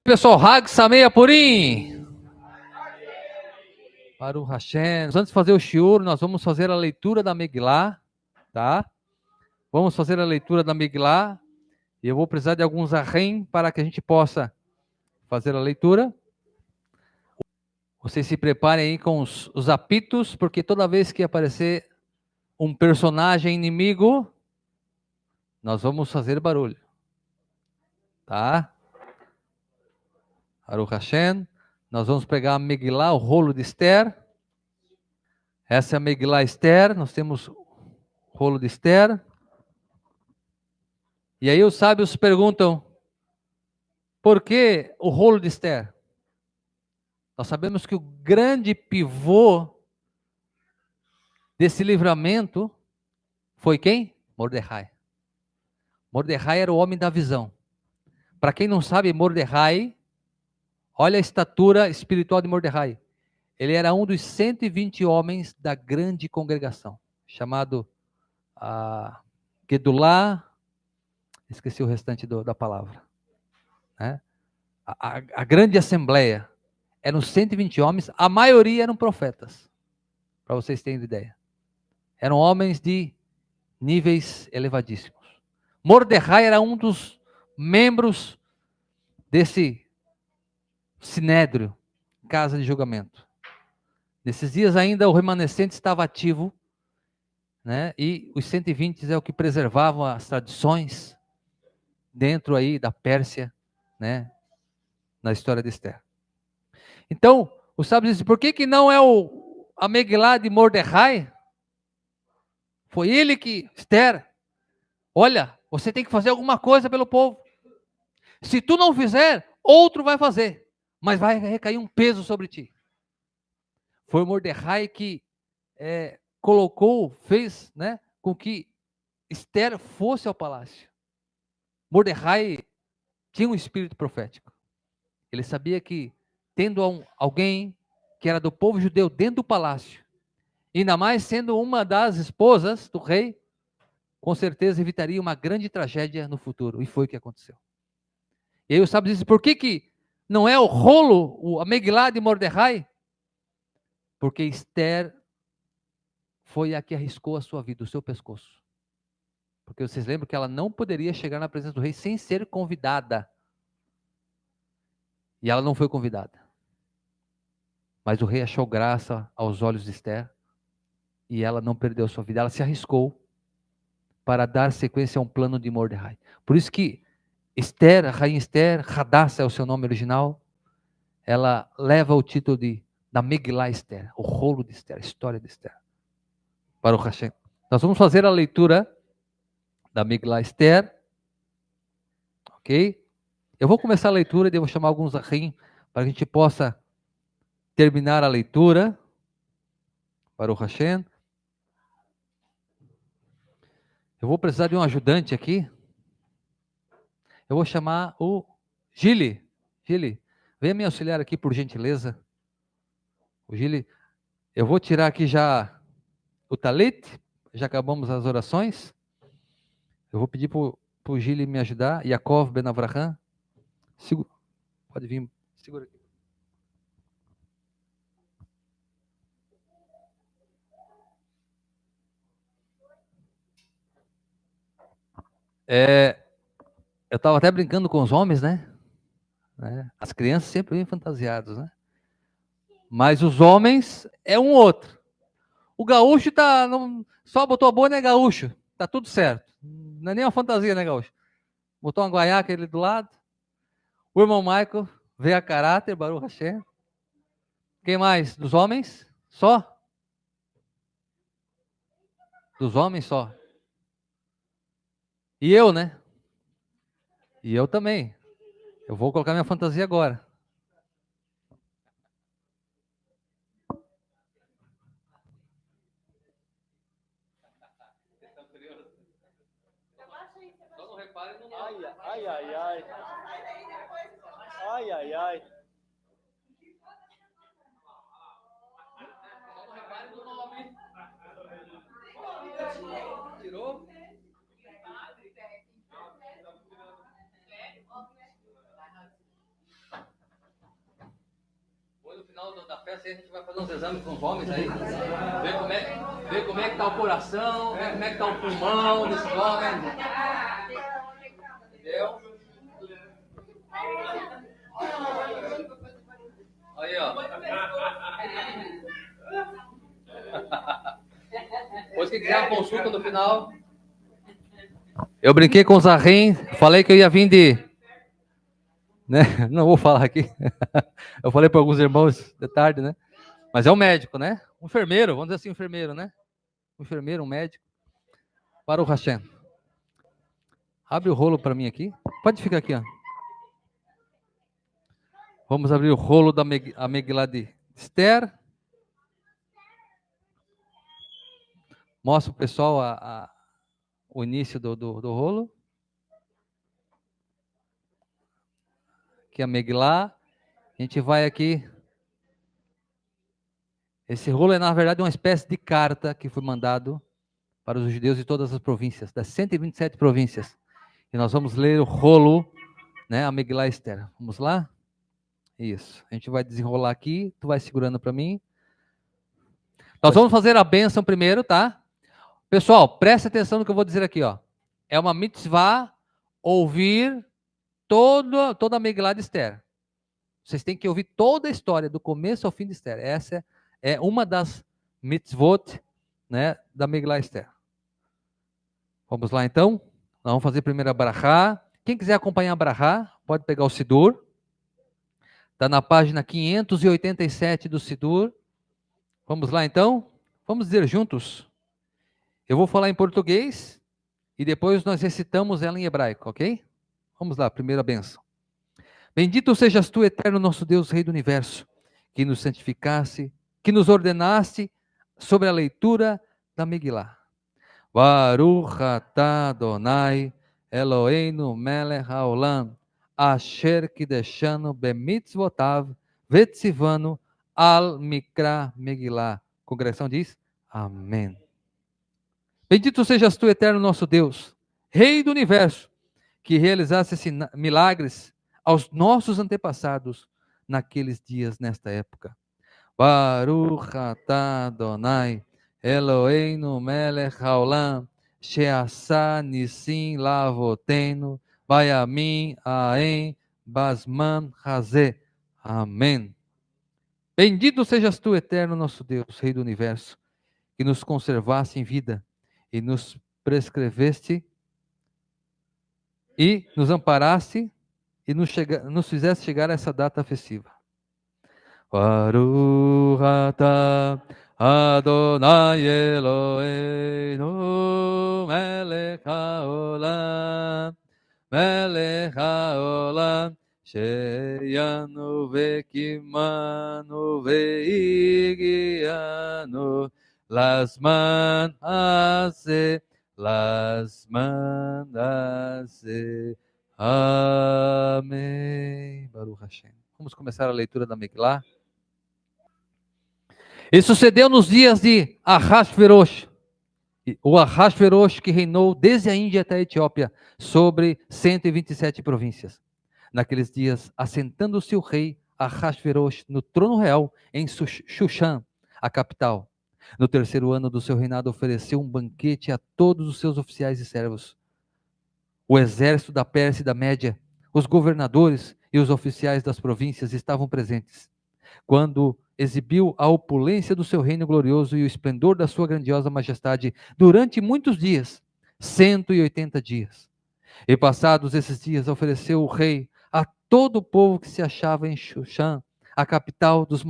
Pessoal, Hag Sameia Purim. Baruch Hashem. Antes de fazer o shiur, nós vamos fazer a leitura da Megilá, tá? Vamos fazer a leitura da Megilá. E eu vou precisar de alguns arrem para que a gente possa fazer a leitura. Vocês se preparem aí com os apitos, porque toda vez que aparecer um personagem inimigo, nós vamos fazer barulho. Tá? Baruch Hashem. Nós vamos pegar a Megilá, o rolo de Esther. Essa é a Megilá Esther. Nós temos o rolo de Esther. E aí os sábios perguntam, por que o rolo de Esther? Nós sabemos que o grande pivô desse livramento foi quem? Mordecai. Mordecai era o homem da visão. Para quem não sabe, Mordecai, olha a estatura espiritual de Mordecai. Ele era um dos 120 homens da grande congregação, chamado Gedulá, esqueci o restante da palavra. Né? A grande assembleia. Eram 120 homens, a maioria eram profetas, para vocês terem ideia. Eram homens de níveis elevadíssimos. Mordecai era um dos membros desse sinédrio, casa de julgamento. Nesses dias ainda o remanescente estava ativo, né? E os 120 é o que preservavam as tradições dentro aí da Pérsia, né? Na história de Esther. Então, os sábios dizem, por que não é a Megilá de Mordecai? Foi ele que, Esther, olha, você tem que fazer alguma coisa pelo povo. Se tu não fizer, outro vai fazer, mas vai recair um peso sobre ti. Foi Mordecai que fez, né, com que Esther fosse ao palácio. Mordecai tinha um espírito profético. Ele sabia que, tendo alguém que era do povo judeu dentro do palácio, ainda mais sendo uma das esposas do rei, com certeza evitaria uma grande tragédia no futuro. E foi o que aconteceu. E aí os sábios dizem, por que não é o rolo, a Megilá de Mordecai? Porque Esther foi a que arriscou a sua vida, o seu pescoço. Porque vocês lembram que ela não poderia chegar na presença do rei sem ser convidada. E ela não foi convidada. Mas o rei achou graça aos olhos de Esther. E ela não perdeu sua vida. Ela se arriscou para dar sequência a um plano de Mordecai. Por isso que Esther, a rainha Esther, Hadassah é o seu nome original, ela leva o título da Megilá Esther, o rolo de Esther, a história de Esther. Baruch Hashem. Nós vamos fazer a leitura da Megilá Esther, ok? Eu vou começar a leitura e devo chamar alguns ahim para que a gente possa terminar a leitura. Baruch Hashem. Eu vou precisar de um ajudante aqui. Eu vou chamar o Gili. Gili, venha me auxiliar aqui por gentileza. O Gili, eu vou tirar aqui já o talit, já acabamos as orações. Eu vou pedir para o Gili me ajudar. Yaakov Ben Avraham. Pode vir, segura aqui. Eu estava até brincando com os homens, né? As crianças sempre vêm fantasiados, né? Mas os homens é um outro. O gaúcho só botou a boa, né, gaúcho? Tá tudo certo. Não é nem uma fantasia, né, gaúcho? Botou uma guaiaca ali do lado. O irmão Michael veio a caráter, Baruch Hashem. Quem mais? Dos homens? Só? Dos homens só. E eu, né? E eu também. Eu vou colocar minha fantasia agora. Só não repare no nome. Ai, ai, ai. Ai, ai, ai. Só não repare no nome. Tirou? festa aí, a gente vai fazer uns exames com os homens aí, ver como é que tá o coração, ver como é que tá o pulmão desse homem. Entendeu? Aí, ó. Depois que quiser uma consulta no final. Eu brinquei com o Zarrim, falei que eu ia vir né? Não vou falar aqui. Eu falei para alguns irmãos de tarde, né? Mas é um médico, né? Um enfermeiro, vamos dizer assim, um enfermeiro, né? Um enfermeiro, um médico. Para o Hashem. Abre o rolo para mim aqui. Pode ficar aqui, ó. Vamos abrir o rolo da Megilá de Esther. Mostra para o pessoal o início do rolo. Aqui a Megilá. A gente vai aqui. Esse rolo é, na verdade, uma espécie de carta que foi mandado para os judeus de todas as províncias, das 127 províncias. E nós vamos ler o rolo, né, a Megilá Esther. Vamos lá? Isso. A gente vai desenrolar aqui, tu vai segurando para mim. Nós vamos fazer a bênção primeiro, tá? Pessoal, preste atenção no que eu vou dizer aqui, ó. É uma mitzvah ouvir toda a Megilá de Esther. Vocês têm que ouvir toda a história, do começo ao fim de Esther. Essa é uma das mitzvot, né, da Megilá Esther. Vamos lá, então? Nós vamos fazer primeiro a Brachá. Quem quiser acompanhar a Brachá, pode pegar o Sidur. Está na página 587 do Sidur. Vamos lá, então? Vamos dizer juntos. Eu vou falar em português e depois nós recitamos ela em hebraico, ok? Vamos lá, primeira bênção. Bendito sejas tu, eterno nosso Deus, Rei do Universo, que nos santificasse, que nos ordenaste sobre a leitura da Megilá. Baruch atah Adonai, Eloheinu melech haolam, asher kideshanu bemitzvotav, vetzivanu al mikra Megilá. A congregação diz, amém. Bendito sejas tu, eterno nosso Deus, Rei do Universo, que realizasse milagres aos nossos antepassados naqueles dias, nesta época. Baruch atah Adonai, Eloheinu melech haolam, she'asa nissim lavotenu, bayamim ha'em basman hazeh. Amém. Bendito sejas tu, eterno nosso Deus, Rei do Universo, que nos conservaste em vida e nos prescreveste e nos amparaste e nos fizeste chegar a essa data festiva. Baruch atah Adonai Eloheinu melech haolam sheyanu vekimanu veigianu Lasman Ase, Lasman Ase. Amém. Baruch Hashem. Vamos começar a leitura da Megilá. E sucedeu nos dias de Ahasverosh, o Ahasverosh que reinou desde a Índia até a Etiópia, sobre 127 províncias. Naqueles dias, assentando-se o rei Ahasverosh no trono real em Shushan, a capital. No terceiro ano do seu reinado, ofereceu um banquete a todos os seus oficiais e servos. O exército da Pérsia e da Média, os governadores e os oficiais das províncias estavam presentes. Quando exibiu a opulência do seu reino glorioso e o esplendor da sua grandiosa majestade durante muitos dias, 180 dias. E passados esses dias, ofereceu o rei a todo o povo que se achava em Shushan, a capital dos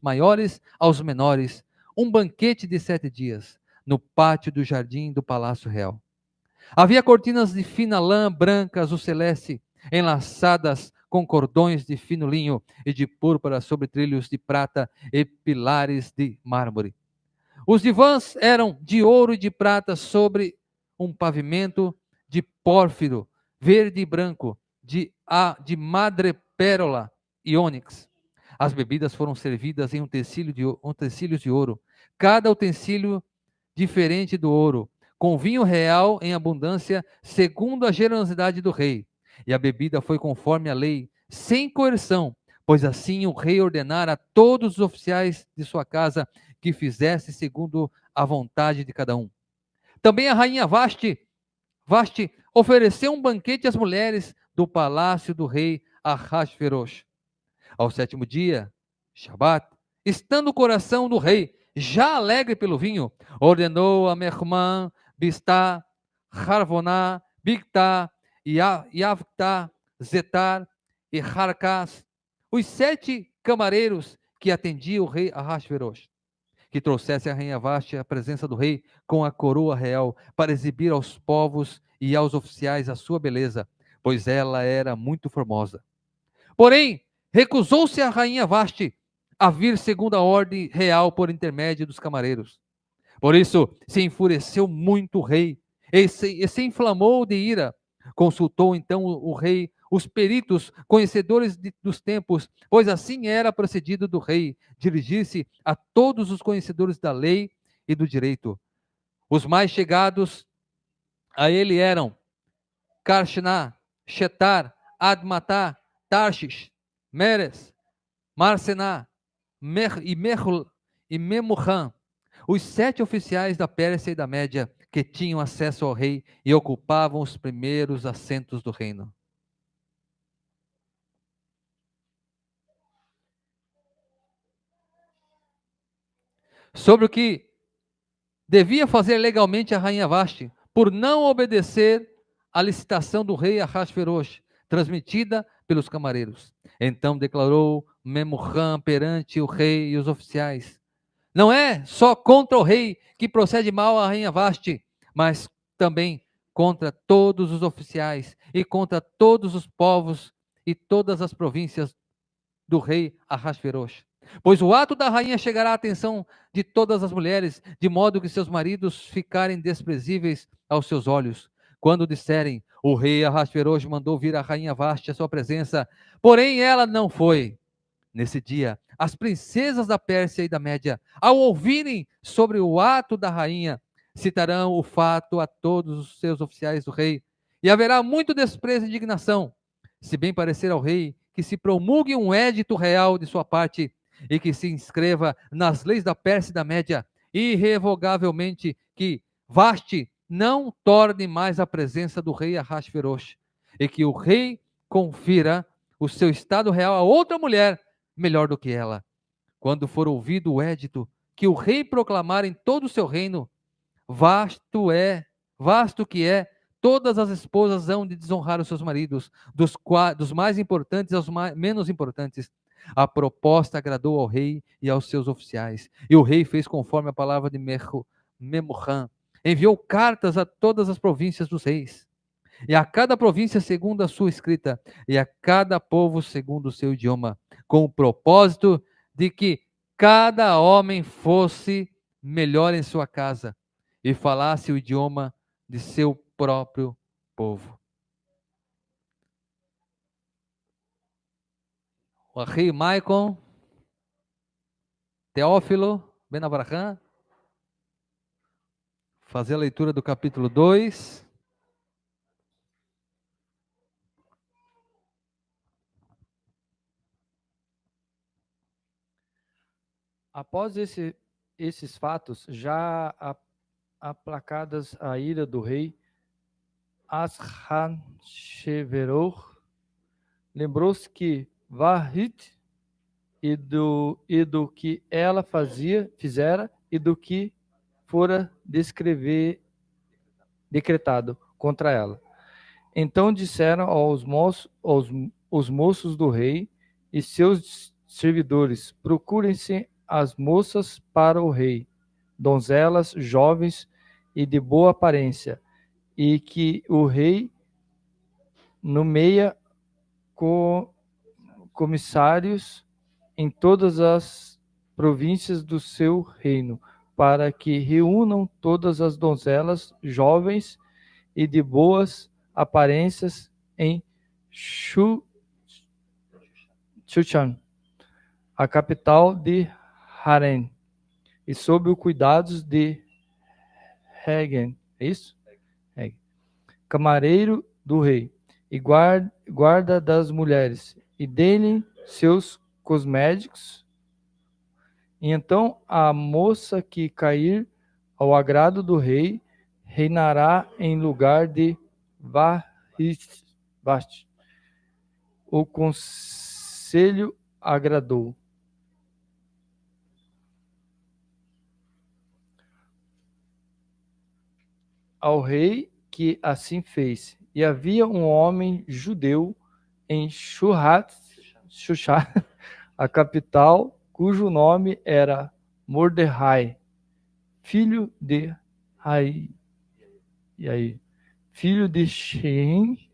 maiores aos menores, um banquete de 7 dias, no pátio do jardim do Palácio Real. Havia cortinas de fina lã branca azul celeste, enlaçadas com cordões de fino linho e de púrpura sobre trilhos de prata e pilares de mármore. Os divãs eram de ouro e de prata sobre um pavimento de pórfiro, verde e branco, de madrepérola e ônix. As bebidas foram servidas em utensílios de ouro, cada utensílio diferente do ouro, com vinho real em abundância, segundo a generosidade do rei. E a bebida foi conforme a lei, sem coerção, pois assim o rei ordenara a todos os oficiais de sua casa que fizesse segundo a vontade de cada um. Também a rainha Vasti ofereceu um banquete às mulheres do palácio do rei Ahasverosh. Ao sétimo dia, Shabat, estando o coração do rei já alegre pelo vinho, ordenou a Mehman, Bistá, Harvoná, Bigtá, Yavtá, Zetar e Harkas, os 7 camareiros que atendiam o rei Ahasverosh, que trouxesse a rainha Vasti à presença do rei com a coroa real, para exibir aos povos e aos oficiais a sua beleza, pois ela era muito formosa. Porém, recusou-se a rainha Vasti a vir segundo a ordem real por intermédio dos camareiros. Por isso se enfureceu muito o rei e se inflamou de ira. Consultou então o rei os peritos, conhecedores dos tempos, pois assim era procedido do rei, dirigir-se a todos os conhecedores da lei e do direito. Os mais chegados a ele eram Karshná, Shetar, Admatá, Tarshish, Meres, Marcená, e Memucan, os 7 oficiais da Pérsia e da Média que tinham acesso ao rei e ocupavam os primeiros assentos do reino. Sobre o que devia fazer legalmente a rainha Vasti, por não obedecer à licitação do rei Ahasverosh, transmitida pelos camareiros. Então declarou Memucan perante o rei e os oficiais: não é só contra o rei que procede mal a rainha Vasti, mas também contra todos os oficiais e contra todos os povos e todas as províncias do rei Ahasverosh. Pois o ato da rainha chegará à atenção de todas as mulheres, de modo que seus maridos ficarem desprezíveis aos seus olhos. Quando disserem, o rei Ahasverosh mandou vir a rainha Vasti à sua presença, porém ela não foi. Nesse dia, as princesas da Pérsia e da Média, ao ouvirem sobre o ato da rainha, citarão o fato a todos os seus oficiais do rei, e haverá muito desprezo e indignação, se bem parecer ao rei que se promulgue um édito real de sua parte e que se inscreva nas leis da Pérsia e da Média, irrevogavelmente, que Vasti não torne mais a presença do rei Ahasverosh, e que o rei confira o seu estado real a outra mulher melhor do que ela. Quando for ouvido o édito que o rei proclamar em todo o seu reino, vasto que é, todas as esposas hão de desonrar os seus maridos, dos mais importantes aos menos importantes. A proposta agradou ao rei e aos seus oficiais, e o rei fez conforme a palavra de Memucan. Enviou cartas a todas as províncias dos reis, e a cada província segundo a sua escrita, e a cada povo segundo o seu idioma, com o propósito de que cada homem fosse melhor em sua casa e falasse o idioma de seu próprio povo. O rei Maicon, Teófilo, Ben Abraham, fazer a leitura do capítulo 2. Após esses fatos, já aplacadas a ira do rei, Ahasverosh lembrou-se que Vahit e do que ela fizera e do que fora decretado contra ela. Então disseram os moços do rei e seus servidores: procurem-se as moças para o rei, donzelas jovens e de boa aparência, e que o rei nomeia comissários em todas as províncias do seu reino, para que reúnam todas as donzelas jovens e de boas aparências em Shushan, a capital de Harém, e sob o cuidados de Regen, é isso? Regen, camareiro do rei, e guarda das mulheres, e dê-lhe seus cosméticos, e então a moça que cair ao agrado do rei reinará em lugar de Vashti. O conselho agradou. Ao rei que assim fez. E havia um homem judeu em Shushat, a capital, cujo nome era Mordecai, filho de Rai, filho de Shem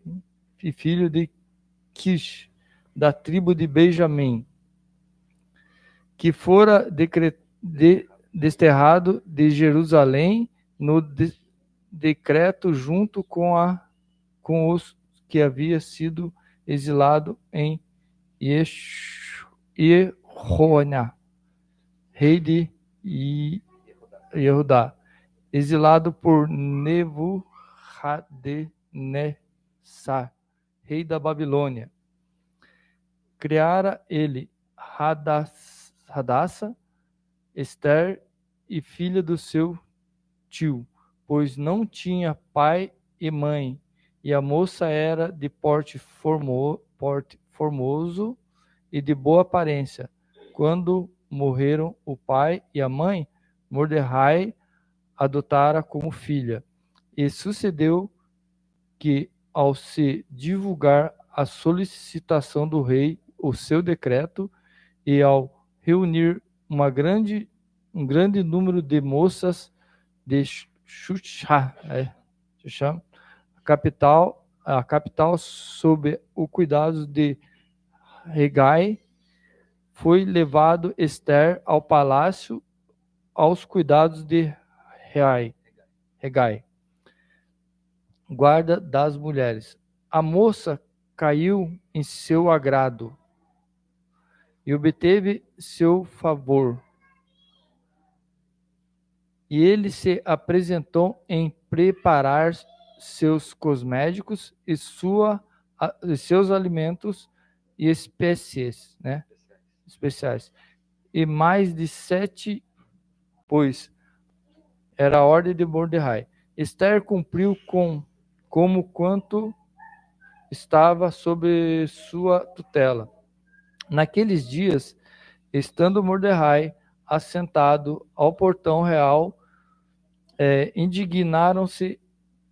e filho de Kish, da tribo de Benjamim, que fora desterrado de Jerusalém no decreto junto com os que havia sido exilado em Jehoaná, rei de Jehudá, exilado por Nebuchadnezzar, rei da Babilônia. Criara ele Hadassa, Ester e filha do seu tio, pois não tinha pai e mãe, e a moça era de porte formoso e de boa aparência. Quando morreram o pai e a mãe, Mordecai adotara como filha. E sucedeu que, ao se divulgar a solicitação do rei, o seu decreto, e ao reunir um grande número de moças de Shushan, a capital sob o cuidado de Hegai, foi levado Ester ao palácio aos cuidados de Hegai, guarda das mulheres. A moça caiu em seu agrado e obteve seu favor. E ele se apresentou em preparar seus cosméticos e seus alimentos e espécies, especiais. E mais de 7, pois era a ordem de Mordecai. Ester cumpriu como quanto estava sob sua tutela. Naqueles dias, estando Mordecai assentado ao portão real, indignaram-se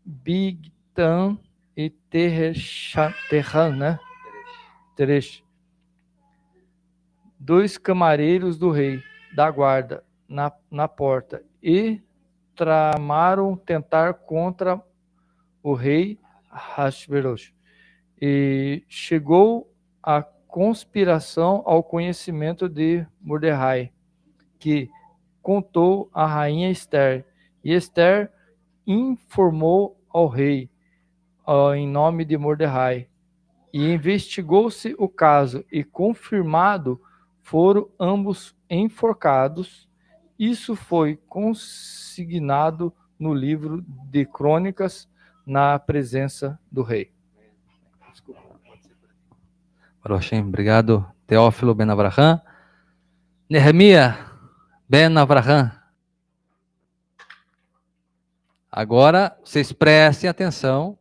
Bigtan e Teresh, dois camareiros do rei, da guarda, na porta, e tramaram tentar contra o rei Ahasverosh. E chegou a conspiração ao conhecimento de Mordecai, que contou a rainha Ester, e Ester informou ao rei em nome de Mordecai, e investigou-se o caso, e confirmado foram ambos enforcados. Isso foi consignado no livro de crônicas na presença do rei. Baruch Hashem, obrigado, Teófilo Ben Avraham. Nehemia Ben Avraham. Agora, vocês prestem atenção.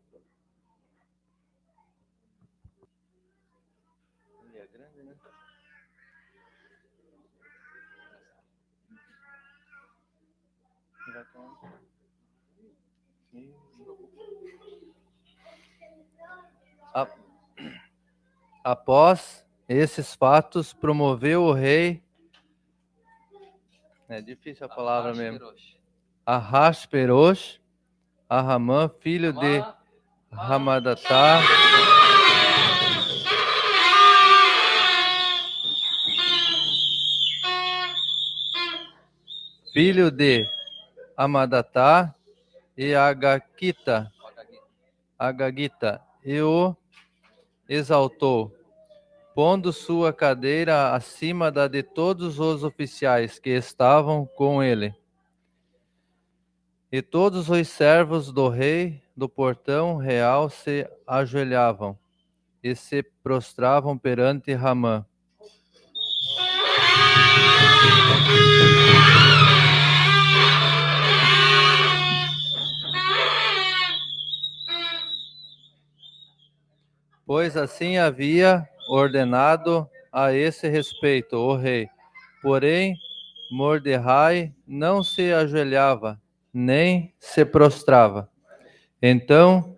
Após esses fatos, promoveu o rei. É difícil a palavra mesmo. Ahasverosh, a Ramã, filho de Hamadatá, filho de Amadatá e Agagita, e o exaltou, pondo sua cadeira acima da de todos os oficiais que estavam com ele. E todos os servos do rei do portão real se ajoelhavam e se prostravam perante Ramã. Pois assim havia ordenado a esse respeito o rei. Porém, Mordecai não se ajoelhava, nem se prostrava. Então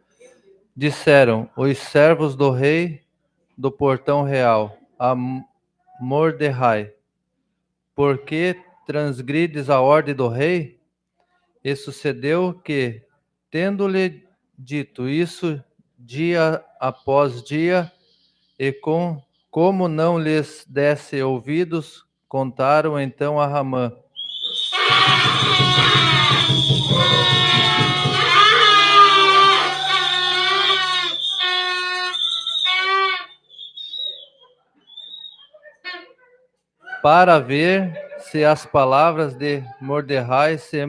disseram os servos do rei do portão real a Mordecai: por que transgrides a ordem do rei? E sucedeu que, tendo-lhe dito isso dia após dia, e como não lhes desse ouvidos, contaram então a Ramã. Para ver se as palavras de Mordecai se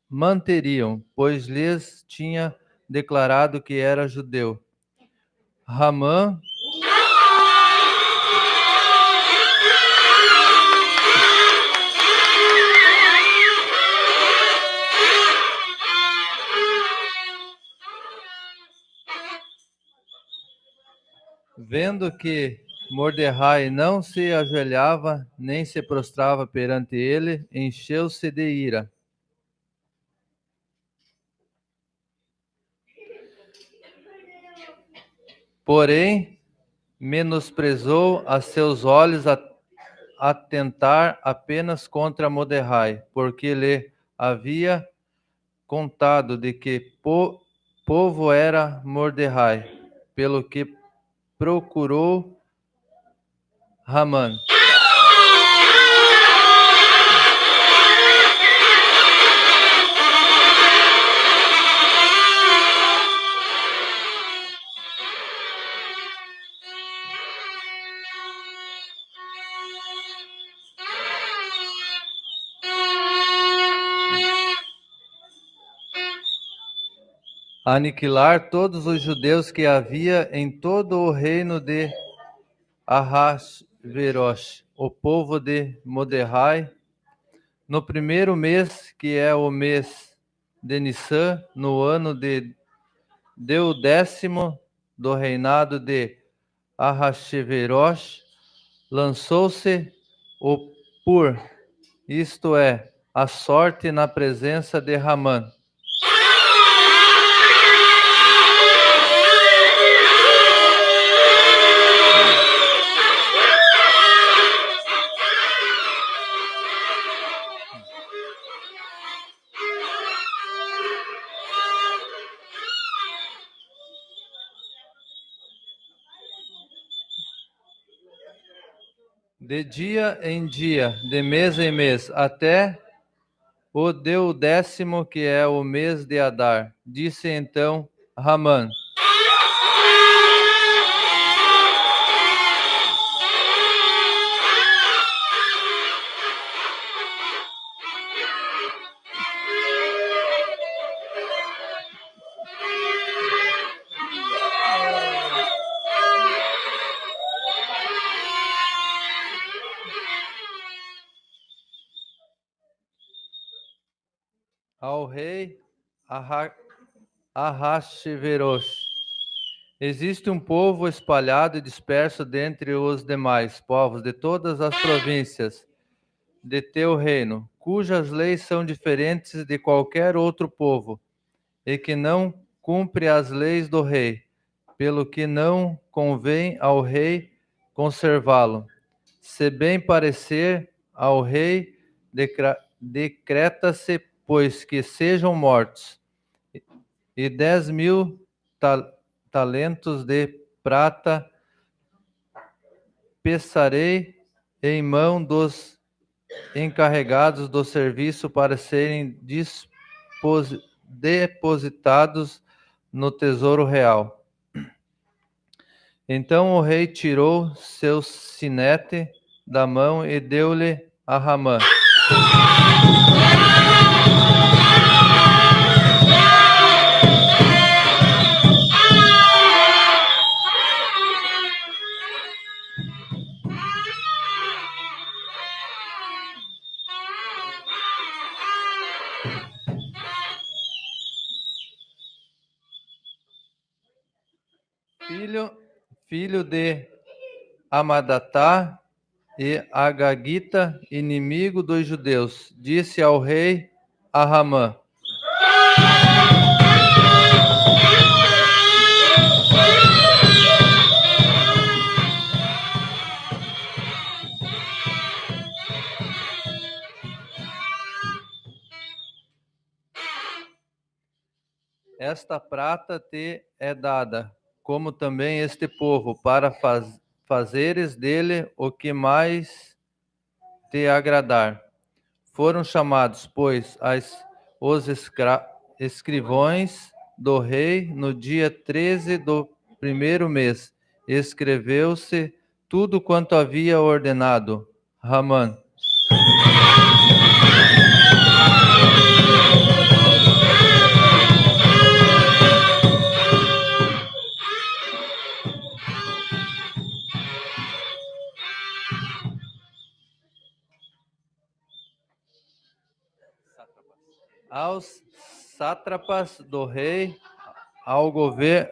manteriam, pois lhes tinha declarado que era judeu. Ramã vendo que Mordecai não se ajoelhava, nem se prostrava perante ele, encheu-se de ira. Porém, menosprezou a seus olhos atentar apenas contra Mordecai, porque lhe havia contado de que povo era Mordecai, pelo que procurou Ramã. Aniquilar todos os judeus que havia em todo o reino de Ahasverosh, o povo de Mordecai, no primeiro mês, que é o mês de Nissan, no ano de 10º do reinado de Ahasverosh, lançou-se o pur, isto é, a sorte na presença de Ramã. De dia em dia, de mês em mês, até o 10º, que é o mês de Adar. Disse então Ramã: ao rei Ahasverosh: existe um povo espalhado e disperso dentre os demais povos de todas as províncias de teu reino, cujas leis são diferentes de qualquer outro povo, e que não cumpre as leis do rei, pelo que não convém ao rei conservá-lo. Se bem parecer ao rei, decreta-se, pois, que sejam mortos, e 10.000 talentos de prata pesarei em mão dos encarregados do serviço para serem depositados no tesouro real. Então o rei tirou seu sinete da mão e deu-lhe a Ramã. filho de Amadatá e Agagita, inimigo dos judeus, disse ao rei a Ramã: esta prata te é dada, como também este povo, para fazeres dele o que mais te agradar. Foram chamados, pois, os escrivões do rei no dia 13 do primeiro mês. Escreveu-se tudo quanto havia ordenado Ramã. Aos sátrapas do rei, aos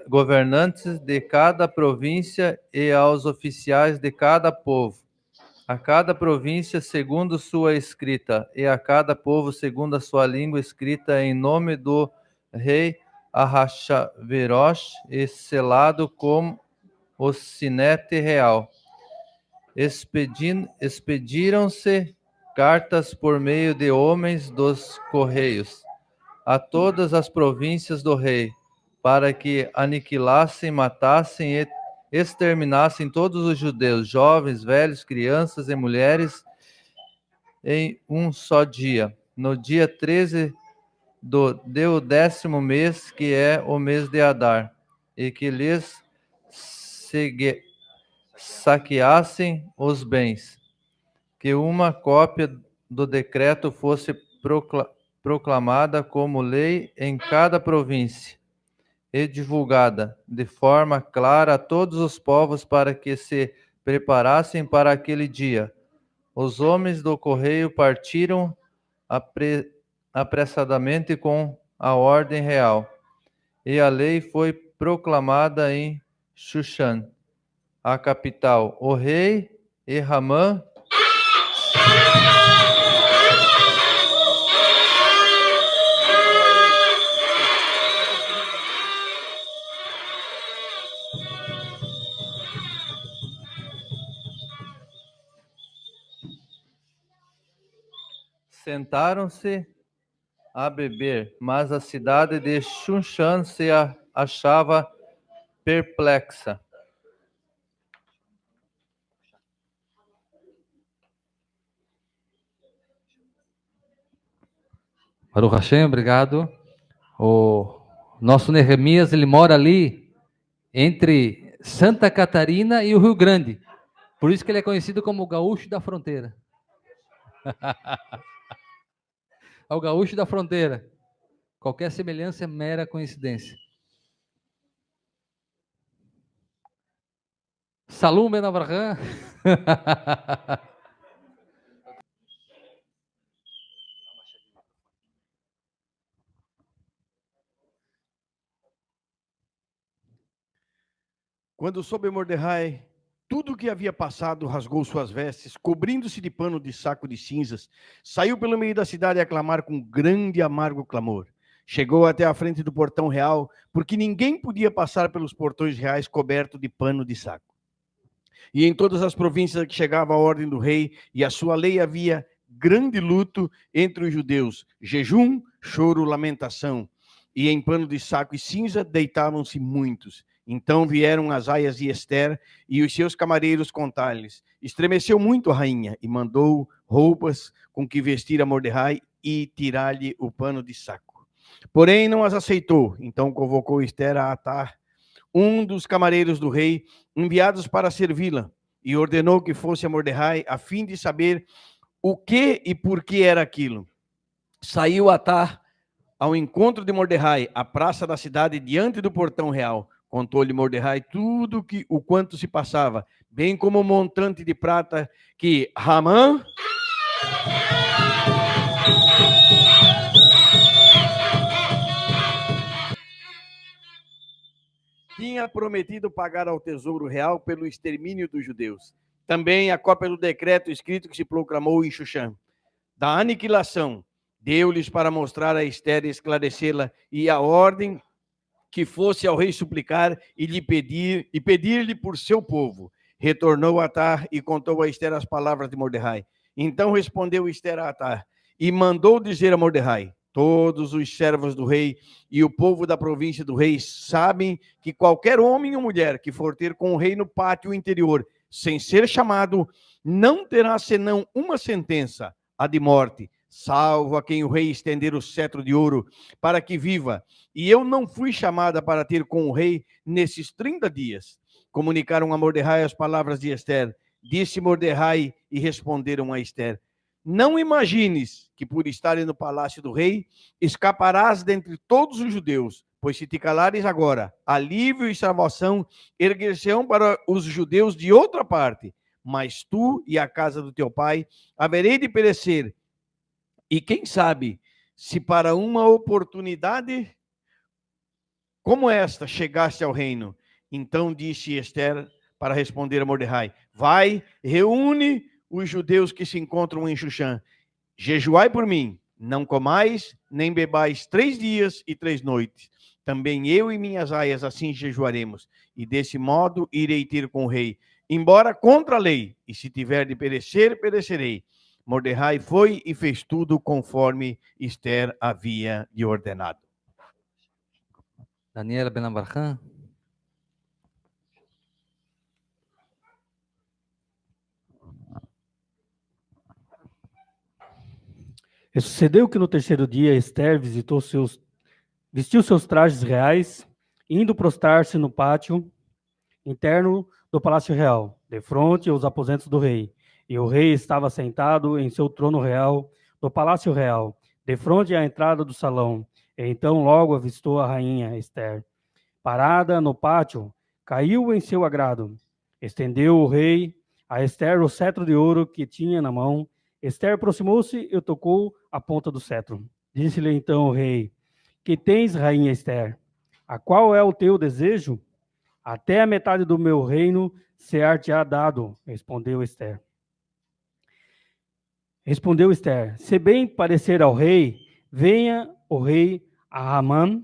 governantes de cada província e aos oficiais de cada povo, a cada província segundo sua escrita, e a cada povo segundo a sua língua escrita, em nome do rei Ahasverosh, e selado com o sinete real. Expediram-se cartas por meio de homens dos correios a todas as províncias do rei, para que aniquilassem, matassem e exterminassem todos os judeus, jovens, velhos, crianças e mulheres, em um só dia, no dia 13 do 10º mês, que é o mês de Adar, e que lhes saqueassem os bens, que uma cópia do decreto fosse proclamada como lei em cada província e divulgada de forma clara a todos os povos, para que se preparassem para aquele dia. Os homens do correio partiram apressadamente com a ordem real, e a lei foi proclamada em Shushan, a capital. O rei e Ramã sentaram-se a beber, mas a cidade de Shushan se achava perplexa. Baruch Hashem, obrigado. O nosso Neemias, ele mora ali entre Santa Catarina e o Rio Grande. Por isso que ele é conhecido como o gaúcho da fronteira. É o gaúcho da fronteira. Qualquer semelhança é mera coincidência. Salum Ben Avraham. Quando soube Mordecai tudo o que havia passado, rasgou suas vestes, cobrindo-se de pano de saco de cinzas, saiu pelo meio da cidade a clamar com grande e amargo clamor. Chegou até a frente do portão real, porque ninguém podia passar pelos portões reais coberto de pano de saco. E em todas as províncias que chegava a ordem do rei e a sua lei havia grande luto entre os judeus, jejum, choro, lamentação. E em pano de saco e cinza deitavam-se muitos. Então vieram as aias de Ester e os seus camareiros contar-lhes. Estremeceu muito a rainha e mandou roupas com que vestir a Mordecai e tirar-lhe o pano de saco. Porém não as aceitou. Então convocou Ester a Atar, um dos camareiros do rei, enviados para servi-la, e ordenou que fosse a Mordecai a fim de saber o que e por que era aquilo. Saiu Atar ao encontro de Mordecai, à praça da cidade, diante do portão real. Contou-lhe Mordecai tudo o quanto se passava, bem como o montante de prata que Ramã tinha prometido pagar ao tesouro real pelo extermínio dos judeus. Também a cópia do decreto escrito que se proclamou em Xuxã, da aniquilação, deu-lhes para mostrar a Ester e esclarecê-la, e a ordem que fosse ao rei suplicar e lhe pedir-lhe por seu povo. Retornou Atar e contou a Ester as palavras de Mordecai. Então respondeu Ester a Atar e mandou dizer a Mordecai: todos os servos do rei e o povo da província do rei sabem que qualquer homem ou mulher que for ter com o rei no pátio interior, sem ser chamado, não terá senão uma sentença, a de morte, salvo a quem o rei estender o cetro de ouro, para que viva. E eu não fui chamada para ter com o rei nesses 30 dias. Comunicaram a Mordecai as palavras de Ester. Disse Mordecai e responderam a Ester: não imagines que por estarem no palácio do rei, escaparás dentre todos os judeus, pois se te calares agora, alívio e salvação erguer-se-ão para os judeus de outra parte, mas tu e a casa do teu pai haverei de perecer. E quem sabe, se para uma oportunidade como esta chegaste ao reino. Então disse Ester para responder a Mordecai: vai, reúne os judeus que se encontram em Xuxã. Jejuai por mim, não comais, nem bebais 3 dias e 3 noites. Também eu e minhas aias assim jejuaremos, e desse modo irei ter com o rei, embora contra a lei, e se tiver de perecer, perecerei. Mordecai foi e fez tudo conforme Ester havia lhe ordenado. Daniela Ben Abraham. E sucedeu que no terceiro dia Ester vestiu seus trajes reais, indo prostrar-se no pátio interno do palácio real, defronte aos aposentos do rei. E o rei estava sentado em seu trono real do palácio real, defronte à entrada do salão. E então logo avistou a rainha Ester, parada no pátio, caiu em seu agrado. Estendeu o rei a Ester o cetro de ouro que tinha na mão. Ester aproximou-se e tocou a ponta do cetro. Disse-lhe então o rei: que tens, rainha Ester? A qual é o teu desejo? Até a metade do meu reino ser-te-á dado, respondeu Ester. Se bem parecer ao rei, venha o rei a Amã,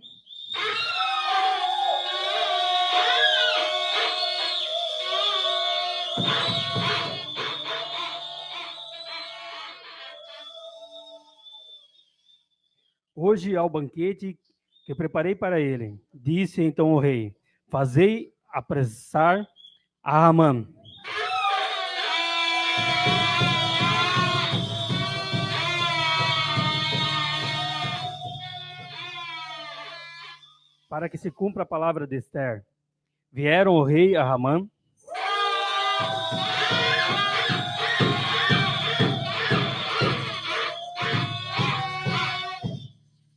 hoje ao banquete que preparei para ele. Disse então o rei: fazei apressar a Amã. Para que se cumpra a palavra de Ester. Vieram o rei a Amã,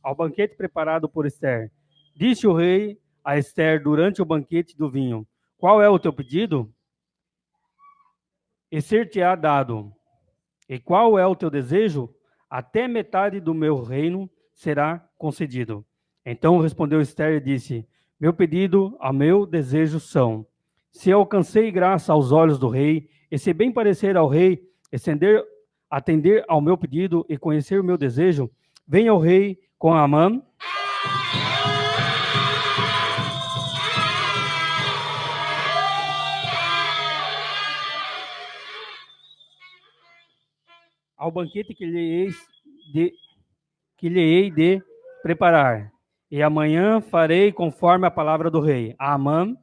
ao banquete preparado por Ester. Disse o rei a Ester durante o banquete do vinho: qual é o teu pedido? E ser-te-á dado. E qual é o teu desejo? Até metade do meu reino será concedido. Então respondeu Ester e disse: meu pedido a meu desejo são: se alcancei graça aos olhos do rei, e se bem parecer ao rei, atender ao meu pedido e conhecer o meu desejo, venha o rei com Amã, ao banquete que lhe hei de preparar. E amanhã farei conforme a palavra do rei. Amã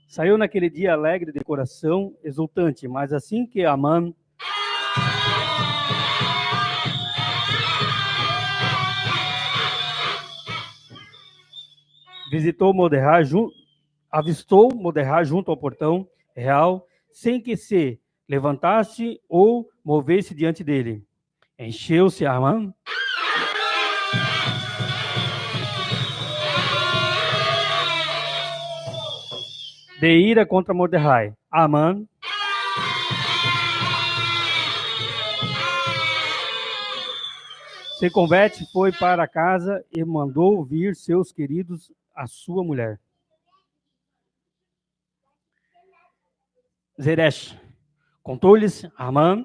saiu naquele dia alegre de coração, exultante, mas assim que Amã avistou Mordecai junto ao portão real, sem que se levantasse ou movesse diante dele. Encheu-se Amã de ira contra Mordecai. Amã Se converte, foi para casa e mandou vir seus queridos a sua mulher. Zeresh contou-lhes Amã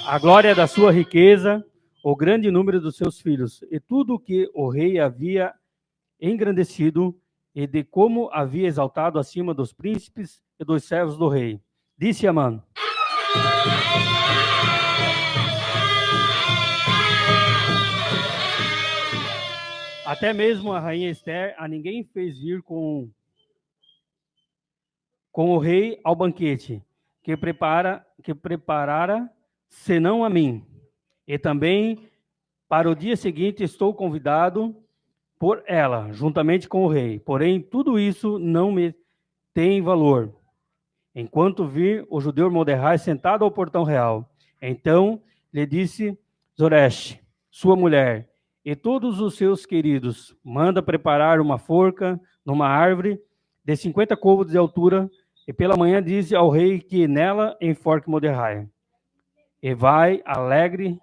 a glória da sua riqueza, o grande número dos seus filhos, e tudo o que o rei havia engrandecido, e de como havia exaltado acima dos príncipes e dos servos do rei. Disse Amã: até mesmo a rainha Esther a ninguém fez vir com o rei ao banquete que preparara, senão a mim. E também para o dia seguinte estou convidado por ela, juntamente com o rei. Porém, tudo isso não me tem valor, enquanto vir o judeu Mordecai sentado ao portão real. Então lhe disse Zoresh, sua mulher, e todos os seus queridos, manda preparar uma forca numa árvore de 50 côvados de altura, e pela manhã diz ao rei que nela enforque Mordecai. E vai alegre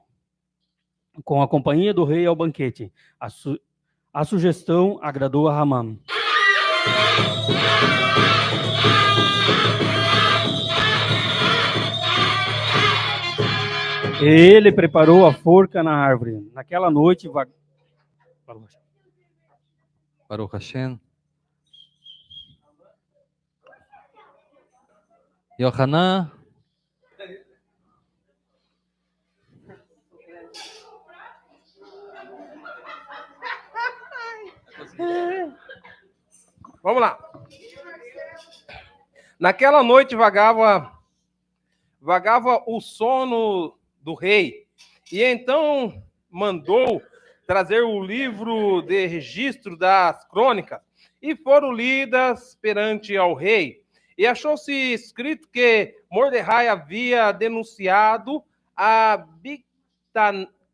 com a companhia do rei ao banquete. A sugestão agradou a Amã. E ele preparou a forca na árvore. Naquela noite... Baruch Hashem. Yohanan. Vamos lá. Naquela noite vagava o sono do rei, e então mandou trazer o livro de registro das crônicas, e foram lidas perante ao rei. E achou-se escrito que Mordecai havia denunciado a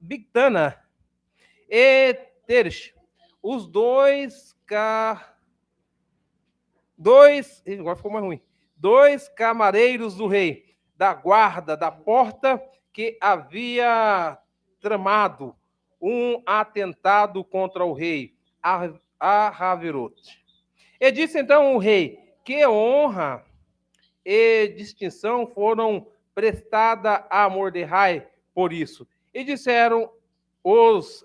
Bigtana e Teresh, os agora ficou mais ruim. 2 camareiros do rei, da guarda da porta, que havia tramado um atentado contra o rei Ahasuerus. E disse então o rei que honra e distinção foram prestadas a Mordecai por isso. E disseram os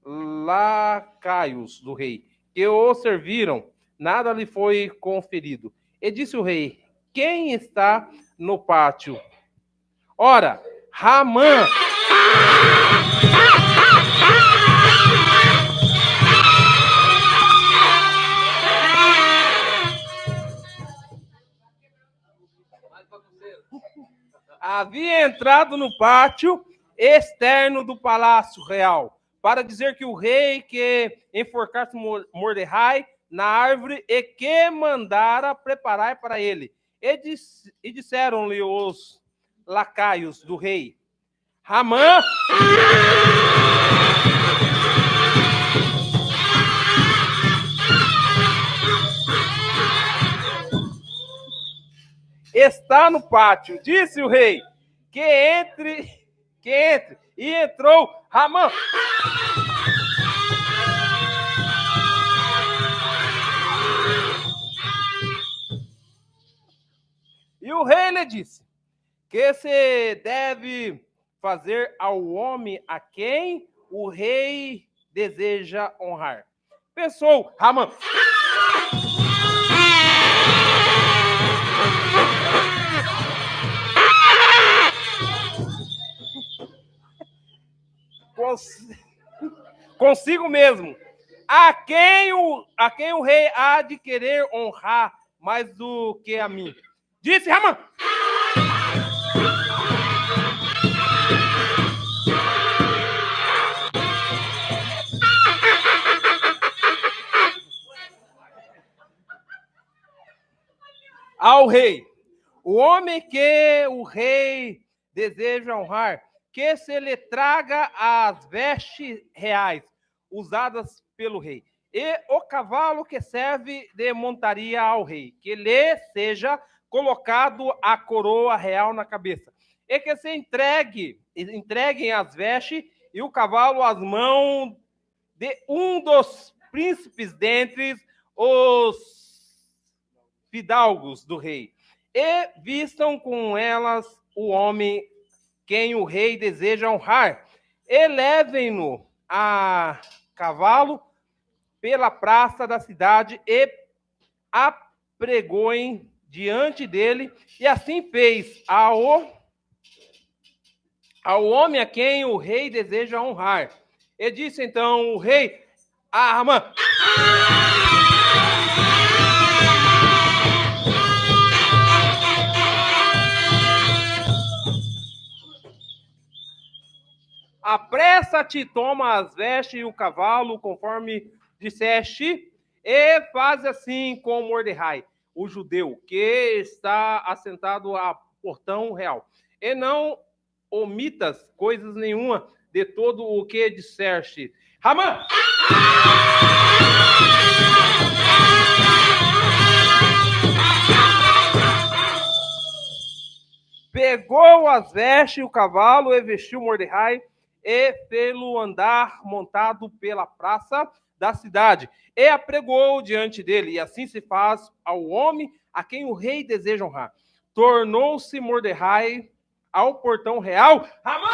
lacaios do rei que o serviram, nada lhe foi conferido. E disse o rei: quem está no pátio? Ora, Ramã. Havia entrado no pátio externo do palácio real para dizer que o rei que enforcasse Mordecai na árvore e que mandara preparar para ele. E disseram-lhe os lacaios do rei: Ramã está no pátio. Disse o rei que entre. E entrou Ramã. E o rei lhe disse que se deve fazer ao homem a quem o rei deseja honrar. Pensou Ramã: consigo mesmo, a quem o rei há de querer honrar mais do que a mim. Disse Ramã: ao rei, o homem que o rei deseja honrar, que se lhe traga as vestes reais usadas pelo rei, e o cavalo que serve de montaria ao rei, que lhe seja colocado a coroa real na cabeça. E que se entreguem as vestes e o cavalo às mãos de um dos príncipes dentre os fidalgos do rei, e vistam com elas o homem quem o rei deseja honrar, e levem-no a cavalo pela praça da cidade e apregoem diante dele, e assim fez ao homem a quem o rei deseja honrar. E disse então o rei a Ramã: apressa-te, toma as vestes e o cavalo, conforme disseste, e faz assim com Mordecai, o judeu, que está assentado a portão real. E não omitas coisas nenhuma de todo o que disseste. Ramã! Pegou as vestes e o cavalo e vestiu Mordecai e fê-lo andar montado pela praça da cidade e apregou diante dele. E assim se faz ao homem a quem o rei deseja honrar. Tornou-se Mordecai ao portão real. Ramã!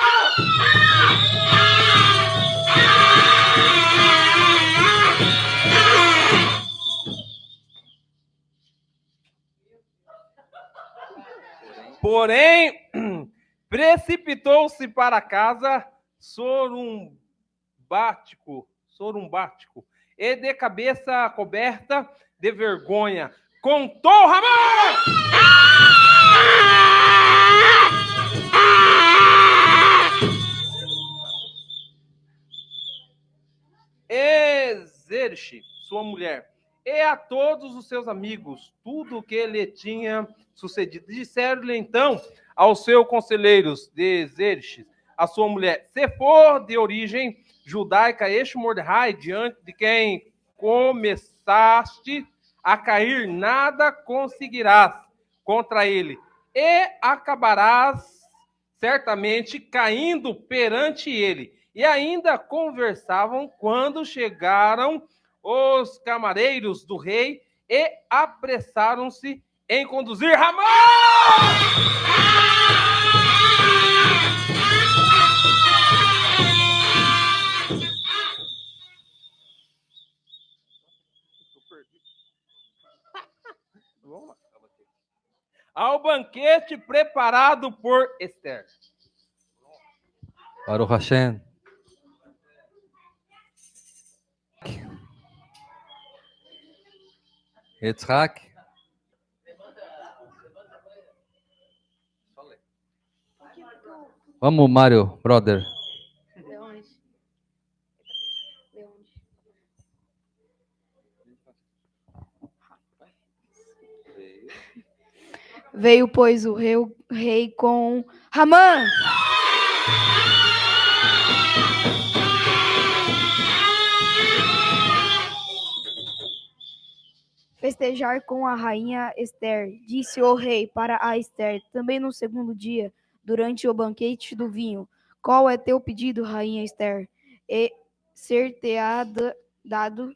Porém, precipitou-se para casa sorumbático, e de cabeça coberta de vergonha, contou Ramã! E Zerxe, sua mulher, e a todos os seus amigos, tudo o que lhe tinha sucedido. Disseram-lhe então aos seus conselheiros de Zerxe, a sua mulher: se for de origem judaica este Mordecai, diante de quem começaste a cair, nada conseguirás contra ele, e acabarás certamente caindo perante ele. E ainda conversavam quando chegaram os camareiros do rei e apressaram-se em conduzir Ramã! Ao banquete preparado por Esther. Baruch Hashem. Yitzhak. Vamos, Mário, brother. De onde? Veio, pois, o rei com Ramã. Festejar com a rainha Esther. Disse o rei para a Esther, também no segundo dia, durante o banquete do vinho: qual é teu pedido, rainha Esther? E ser-te-á dado.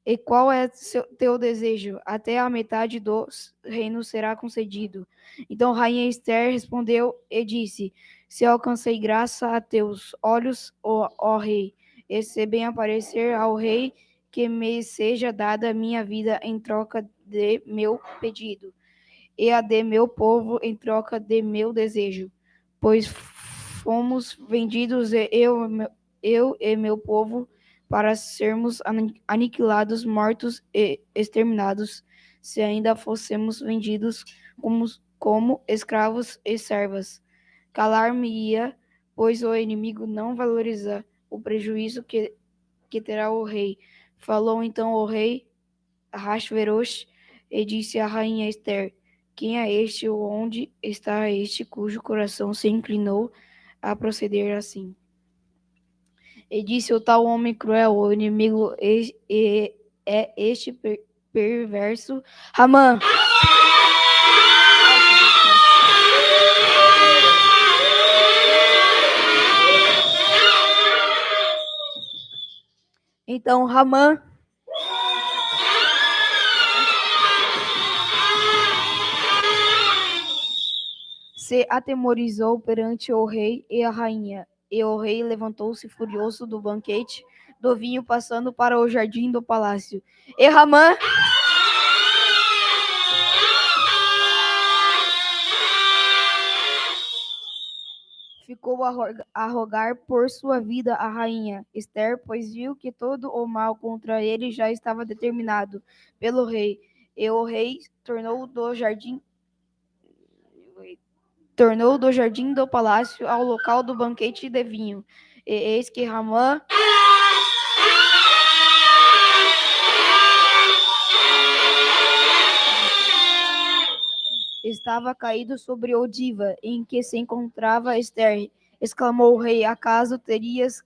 E qual é teu desejo? Até a metade do reino será concedido. Então rainha Esther respondeu e disse: se alcancei graça a teus olhos, ó rei, e se bem aparecer ao rei, que me seja dada a minha vida em troca de meu pedido, e a de meu povo em troca de meu desejo. Pois fomos vendidos, eu e meu povo, para sermos aniquilados, mortos e exterminados, se ainda fôssemos vendidos como escravos e servas. Calar-me-ia, pois o inimigo não valoriza o prejuízo que terá o rei. Falou então o rei Ahasverosh e disse à rainha Esther: quem é este ou onde está este cujo coração se inclinou a proceder assim? E disse o tal homem cruel: o inimigo é este perverso Ramã. Então Ramã se atemorizou perante o rei e a rainha. E o rei levantou-se furioso do banquete do vinho, passando para o jardim do palácio. E Ramã ficou a rogar por sua vida a rainha Esther, pois viu que todo o mal contra ele já estava determinado pelo rei. E o rei tornou do jardim do palácio ao local do banquete de vinho. E eis que Ramã estava caído sobre o diva em que se encontrava Esther. Exclamou o rei: acaso terias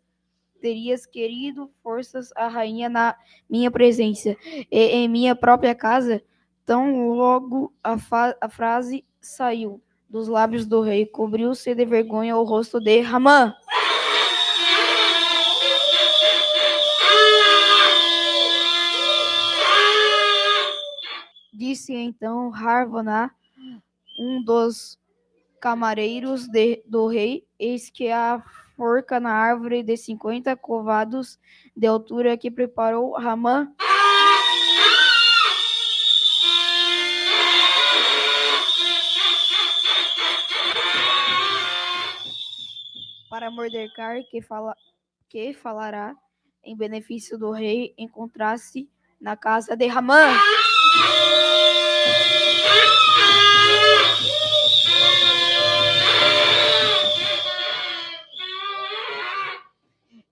querido forças a rainha na minha presença e em minha própria casa? Tão logo a frase saiu dos lábios do rei, cobriu-se de vergonha o rosto de Ramã. Disse então Harvaná, um dos camareiros do rei: eis que a forca na árvore de 50 covados de altura que preparou Ramã para Mordecai, que falará em benefício do rei, encontrasse na casa de Ramã.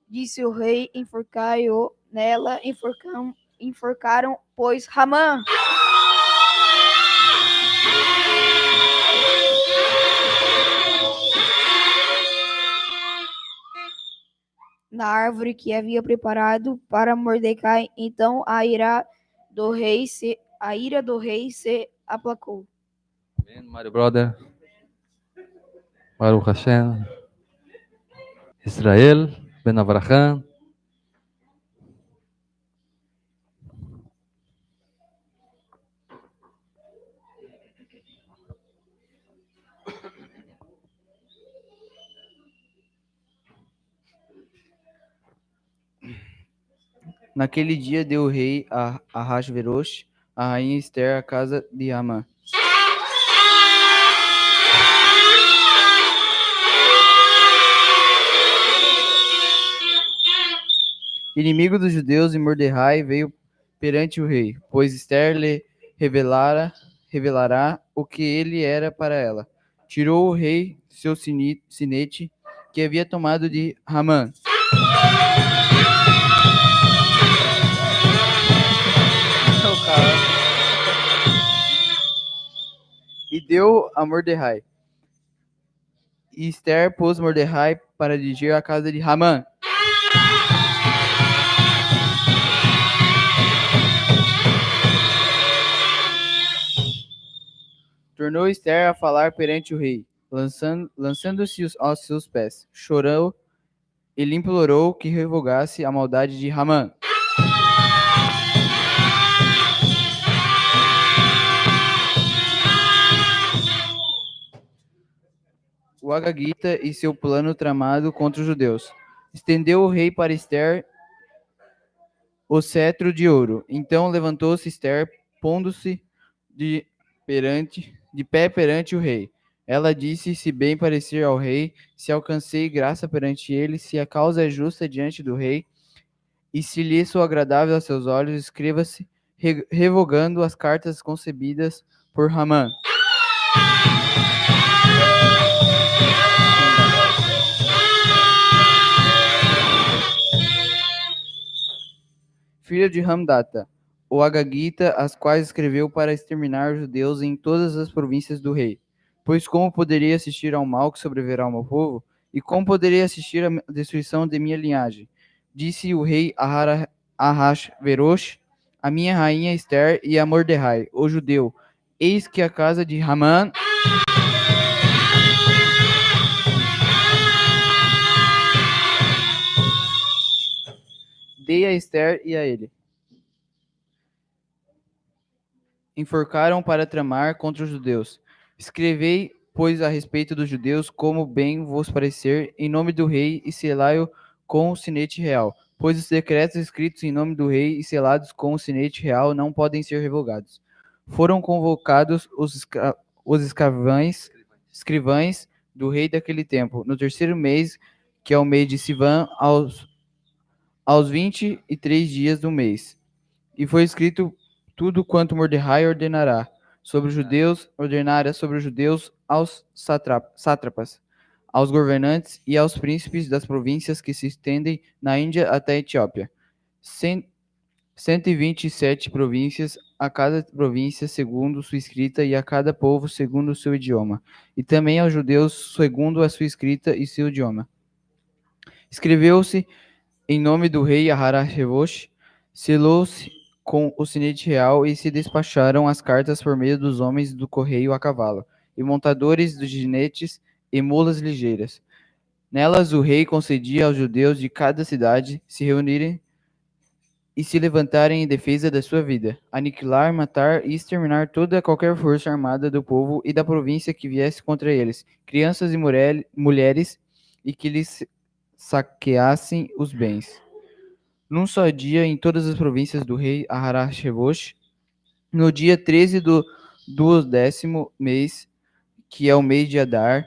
Disse o rei: enforcai-o nela. Enforcaram, pois, Ramã. Na árvore que havia preparado para Mordecai. Então a ira do rei se aplacou. Amém, my brother. Baruch Hashem. Israel, Ben Avraham. Naquele dia deu o rei a Ahasverosh, a rainha Esther, a casa de Amã. Inimigo dos judeus, e Mordecai veio perante o rei, pois Esther lhe revelará o que ele era para ela. Tirou o rei seu sinete, que havia tomado de Ramã. E deu a Mordecai. E Esther pôs Mordecai para dirigir a casa de Ramã. Tornou Esther a falar perante o rei, lançando-se aos seus pés. Chorou e lhe implorou que revogasse a maldade de Ramã. O Agagita e seu plano tramado contra os judeus. Estendeu o rei para Esther o cetro de ouro. Então levantou-se Esther, pondo-se de pé perante o rei. Ela disse: se bem parecer ao rei, se alcancei graça perante ele, se a causa é justa diante do rei, e se lhe sou agradável aos seus olhos, escreva-se, revogando as cartas concebidas por Ramã. Filho de Hamdata, o Agagita, as quais escreveu para exterminar os judeus em todas as províncias do rei. Pois como poderia assistir ao mal que sobrevirá ao meu povo? E como poderia assistir à destruição de minha linhagem? Disse o rei Ahasverosh, a minha rainha Esther e a Mordecai, o judeu: eis que a casa de Ramã dei a Esther e a ele. Enforcaram para tramar contra os judeus. Escrevei, pois, a respeito dos judeus, como bem vos parecer, em nome do rei, e selai-o com o sinete real. Pois os decretos escritos em nome do rei e selados com o sinete real não podem ser revogados. Foram convocados os escrivães do rei daquele tempo, no terceiro mês, que é o mês de Sivan, aos 23 dias do mês. E foi escrito tudo quanto Mordecai ordenara sobre os judeus aos sátrapas, aos governantes e aos príncipes das províncias que se estendem na Índia até a Etiópia. 127 províncias, a cada província segundo sua escrita e a cada povo segundo o seu idioma, e também aos judeus segundo a sua escrita e seu idioma. Escreveu-se em nome do rei Ahasverosh, selou-se com o sinete real e se despacharam as cartas por meio dos homens do correio a cavalo, e montadores de jinetes e mulas ligeiras. Nelas o rei concedia aos judeus de cada cidade se reunirem e se levantarem em defesa da sua vida, aniquilar, matar e exterminar toda qualquer força armada do povo e da província que viesse contra eles, crianças e mulheres, e que lhes saqueassem os bens. Num só dia, em todas as províncias do rei Ahasverosh, no dia 13 do 12º mês, que é o mês de Adar,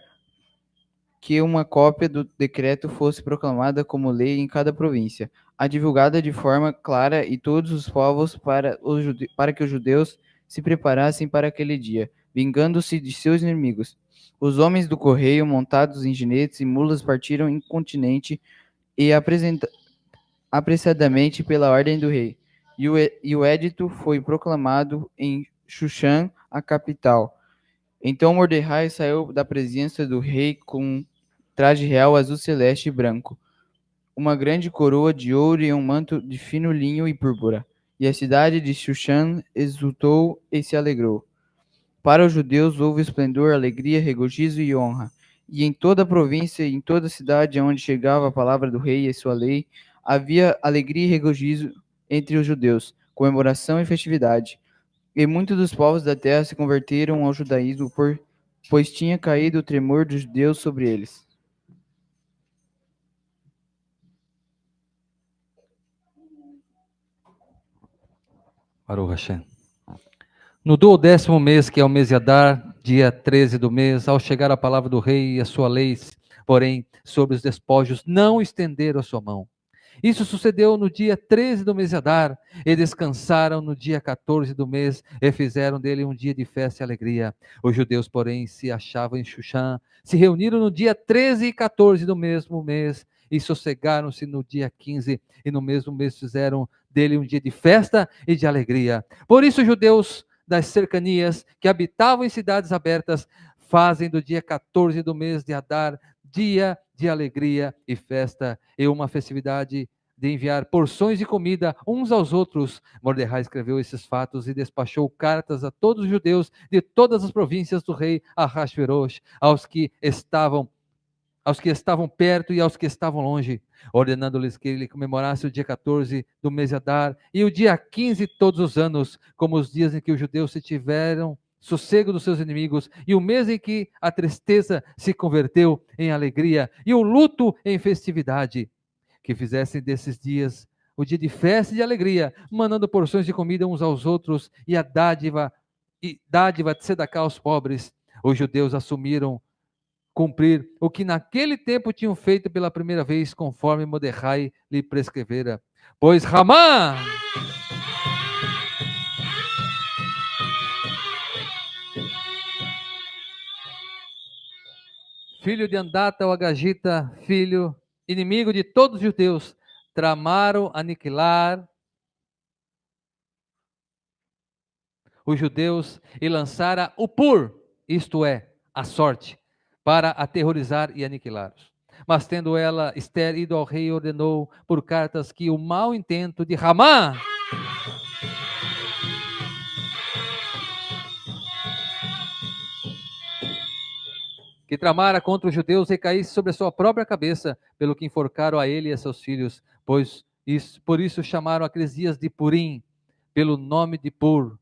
que uma cópia do decreto fosse proclamada como lei em cada província, a divulgada de forma clara e todos os povos para que os judeus se preparassem para aquele dia, vingando-se de seus inimigos. Os homens do correio, montados em jinetes e mulas, partiram incontinenti e apressadamente pela ordem do rei. E o edito foi proclamado em Xuxã, a capital. Então Mordecai saiu da presença do rei com um traje real azul celeste e branco, uma grande coroa de ouro e um manto de fino linho e púrpura. E a cidade de Xuxã exultou e se alegrou. Para os judeus houve esplendor, alegria, regozijo e honra. E em toda a província e em toda a cidade onde chegava a palavra do rei e sua lei, havia alegria e regozijo entre os judeus, comemoração e festividade. E muitos dos povos da terra se converteram ao judaísmo, pois tinha caído o tremor dos judeus sobre eles. Baruch Hashem. No 12º mês, que é o mês de Adar, dia 13 do mês, ao chegar a palavra do rei e a sua lei, porém, sobre os despojos, não estenderam a sua mão. Isso sucedeu no dia 13 do mês de Adar, e descansaram no dia 14 do mês, e fizeram dele um dia de festa e alegria. Os judeus, porém, se achavam em Xuxã, se reuniram no dia 13 e 14 do mesmo mês, e sossegaram-se no dia 15, e no mesmo mês fizeram dele um dia de festa e de alegria. Por isso, os judeus das cercanias, que habitavam em cidades abertas, fazem do dia 14 do mês de Adar dia de alegria e festa, e uma festividade de enviar porções de comida uns aos outros. Mordecai escreveu esses fatos e despachou cartas a todos os judeus de todas as províncias do rei Ahasverosh, aos que estavam perto e aos que estavam longe, ordenando-lhes que ele comemorasse o dia 14 do mês de Adar e o dia 15 todos os anos, como os dias em que os judeus se tiveram sossego dos seus inimigos, e o mês em que a tristeza se converteu em alegria, e o luto em festividade. Que fizessem desses dias o dia de festa e de alegria, mandando porções de comida uns aos outros, e a dádiva de sedacá aos pobres. Os judeus assumiram cumprir o que naquele tempo tinham feito pela primeira vez, conforme Mordecai lhe prescrevera. Pois Ramã, filho de Andata o Agagita, filho, inimigo de todos os judeus, tramaram aniquilar os judeus e lançara o pur, isto é, a sorte, para aterrorizar e aniquilá-los. Mas tendo ela, Esther, ido ao rei, ordenou por cartas que o mau intento de Ramã que tramara contra os judeus recaísse sobre a sua própria cabeça, pelo que enforcaram a ele e a seus filhos, pois Por isso chamaram aqueles dias de Purim, pelo nome de Pur.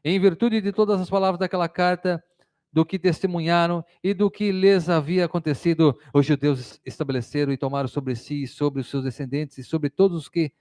Em virtude de todas as palavras daquela carta, do que testemunharam e do que lhes havia acontecido, os judeus estabeleceram e tomaram sobre si, e sobre os seus descendentes, e sobre todos os que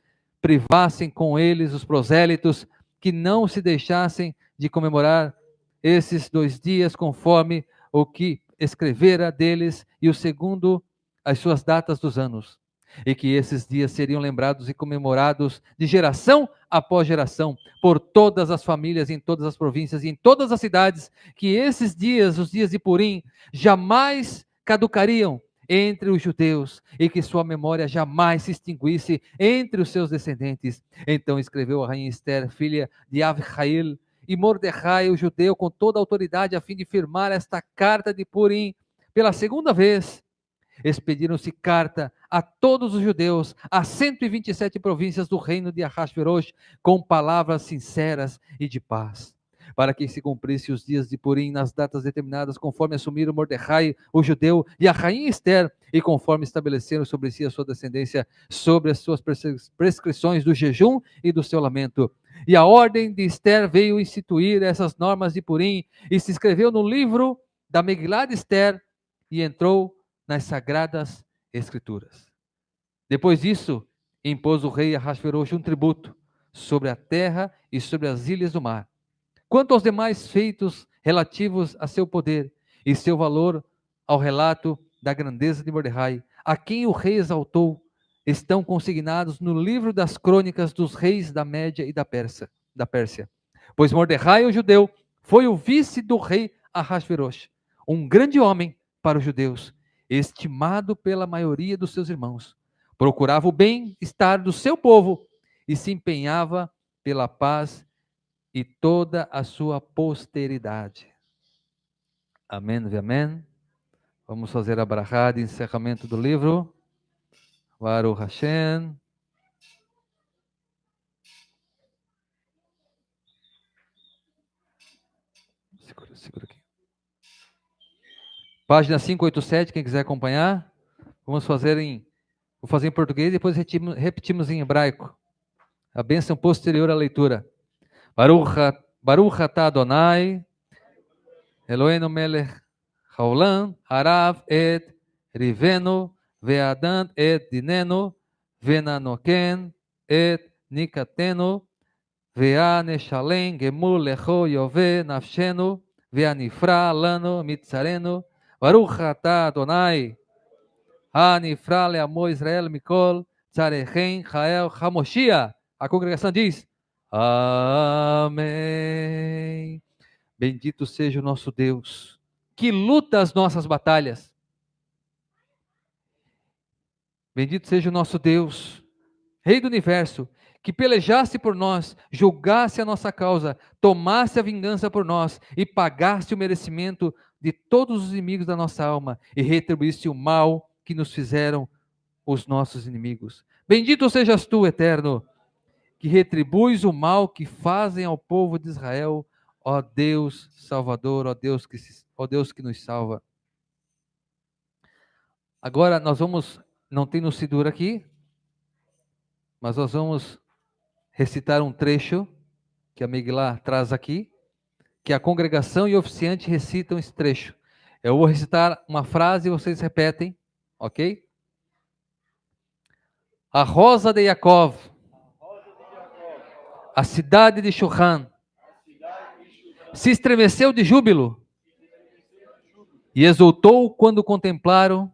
privassem com eles os prosélitos, que não se deixassem de comemorar esses 2 dias, conforme o que escrevera deles, e o segundo as suas datas dos anos. E que esses dias seriam lembrados e comemorados de geração após geração, por todas as famílias, em todas as províncias e em todas as cidades, que esses dias, os dias de Purim, jamais caducariam entre os judeus, e que sua memória jamais se extinguisse entre os seus descendentes. Então escreveu a rainha Esther, filha de Avihail, e Mordecai, o judeu, com toda a autoridade, a fim de firmar esta carta de Purim. Pela segunda vez, expediram-se carta a todos os judeus, a 127 províncias do reino de Ahasverosh, com palavras sinceras e de paz, para que se cumprisse os dias de Purim nas datas determinadas, conforme assumiram Mordecai, o judeu, e a rainha Esther, e conforme estabeleceram sobre si a sua descendência, sobre as suas prescrições do jejum e do seu lamento. E a ordem de Esther veio instituir essas normas de Purim, e se escreveu no livro da Megilá de Esther, e entrou nas sagradas escrituras. Depois disso, impôs o rei Ahasverosh um tributo sobre a terra e sobre as ilhas do mar. Quanto aos demais feitos relativos a seu poder e seu valor, ao relato da grandeza de Mordecai, a quem o rei exaltou, estão consignados no livro das crônicas dos reis da Média e da Pérsia. Pois Mordecai, o judeu, foi o vice do rei Ahasverosh, um grande homem para os judeus, estimado pela maioria dos seus irmãos. Procurava o bem-estar do seu povo e se empenhava pela paz e toda a sua posteridade. Amém e amém. Vamos fazer a brachá de encerramento do livro. Baruch Hashem. Segura aqui. Página 587, quem quiser acompanhar. Vou fazer em português e depois repetimos em hebraico. A bênção posterior à leitura. Baruch atah Adonai, Eloheinu melech haolam, harav et rivenu, ve'adant et dinenu, ve'nanoken et nikatenu, ve'aneshalem gemul lecho yove nafshenu, ve'anifra lanu mitzarenu. Baruch atah Adonai, Hanifra leamo Israel mikol, tzarechem chael chamoshia. A congregação diz: Amém. Bendito seja o nosso Deus, que luta as nossas batalhas. Bendito seja o nosso Deus, Rei do Universo, que pelejasse por nós, julgasse a nossa causa, tomasse a vingança por nós e pagasse o merecimento de todos os inimigos da nossa alma e retribuísse o mal que nos fizeram os nossos inimigos. Bendito sejas tu, Eterno, que retribuis o mal que fazem ao povo de Israel, ó Deus Salvador, ó Deus que nos salva. Agora nós vamos, não tem no Sidur aqui, mas nós vamos recitar um trecho que a Megilá traz aqui, que a congregação e o oficiante recitam esse trecho. Eu vou recitar uma frase e vocês repetem, ok? A rosa de Yaakov, a cidade de Shushan, se estremeceu de júbilo e exultou quando contemplaram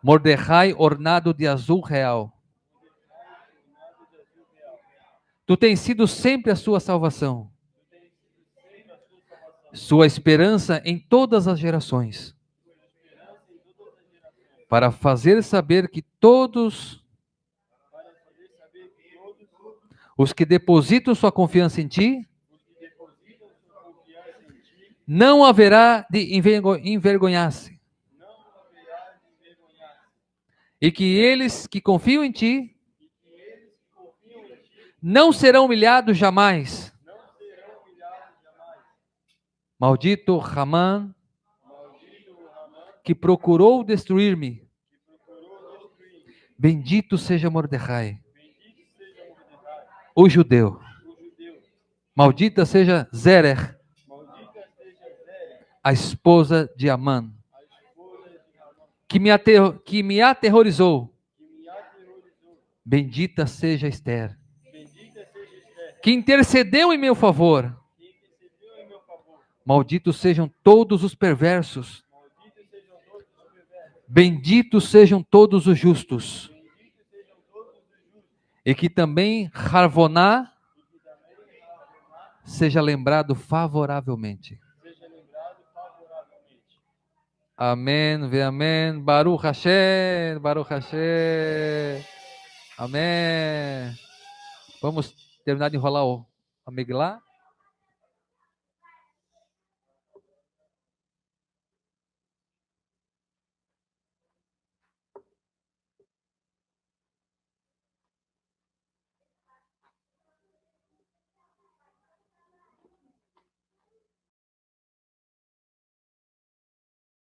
Mordecai ornado de azul real. Tu tens sido sempre a sua salvação, sua esperança em todas as gerações, para fazer saber que todos os que depositam sua confiança em ti, não haverá de envergonhar-se. E que eles que confiam em ti, não serão humilhados jamais. Maldito Ramã, que procurou destruir-me. Bendito seja Mordecai, o judeu. Maldita seja Zerer, a esposa de Amã, que me aterrorizou. Bendita seja Esther, que intercedeu em meu favor. Malditos sejam todos os perversos. Benditos sejam todos os justos. E que também Harvoná seja lembrado favoravelmente. Amém, ve amém. Baruch Hashem, Baruch Hashem. Amém. Vamos terminar de enrolar a Megilá.